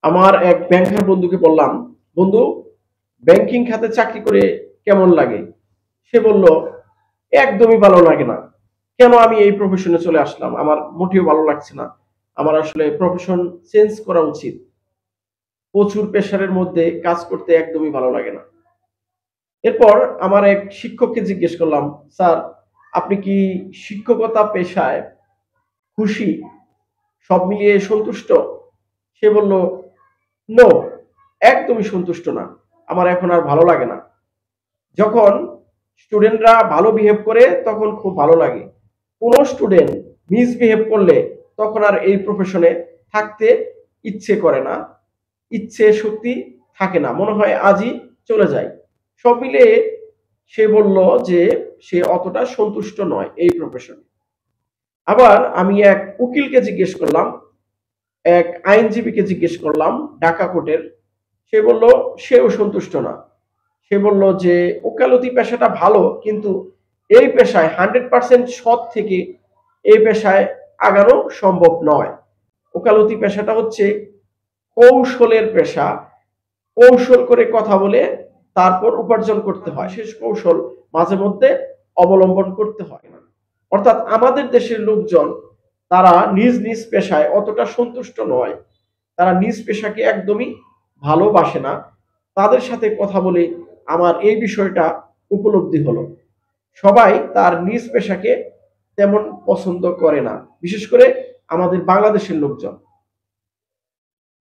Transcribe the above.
আমার এক ব্যাংকার বন্ধুকে বললাম, বন্ধু, ব্যাংকিং খাতে চাকরি করে কেমন লাগে? সে বলল, একদমই ভালো লাগে না। কেন আমি এই প্রফেশনে চলে আসলাম? আমার মোটেও ভালো লাগছে না। আমার আসলে প্রফেশন চেঞ্জ করা উচিত। প্রচুর প্রেশারের মধ্যে কাজ করতে একদমই ভালো লাগে না। এরপর আমার এক শিক্ষককে জিজ্ঞেস করলাম, স্যার, আপনি কি শিক্ষকতা পেশায় খুশি? সব মিলিয়ে সন্তুষ্ট? সে বলল, নো, একদমই সন্তুষ্ট না। আমার এখন আর ভালো লাগে না। যখন স্টুডেন্টরা ভালো বিহেভ করে তখন খুব ভালো লাগে। কোনো স্টুডেন্ট মিসবিহেভ করলে তখন আর এই প্রফেশনে থাকতে ইচ্ছে করে না, ইচ্ছে শক্তি থাকে না, মনে হয় আজই চলে যায়। সব মিলিয়ে সে বলল যে সে অতটা সন্তুষ্ট নয় এই প্রফেশনে। আবার আমি এক উকিলকে জিজ্ঞেস করলাম, এক আইনজীবীকে জিজ্ঞেস করলাম ঢাকা কোর্টের। সে বলল সেও সন্তুষ্ট না। সে বলল যে ওকালতি পেশাটা ভালো, কিন্তু এই পেশায় 100% সৎ থেকে এই পেশায় আগানো সম্ভব নয়। ওকালতি পেশাটা হচ্ছে কৌশলের পেশা। কৌশল করে কথা বলে তারপর উপার্জন করতে হয়, শেষ কৌশল মাঝে মধ্যে অবলম্বন করতে হয় না। অর্থাৎ আমাদের দেশের লোকজন তারা নিজ নিজ পেশায় অতটা সন্তুষ্ট নয়। তারা নিজ পেশাকে একদমই ভালোবাসে না। তাদের সাথে কথা বলে আমার এই বিষয়টা উপলব্ধি হলো। সবাই তার নিজ পেশাকে তেমন পছন্দ করে না, বিশেষ করে আমাদের বাংলাদেশের লোকজন।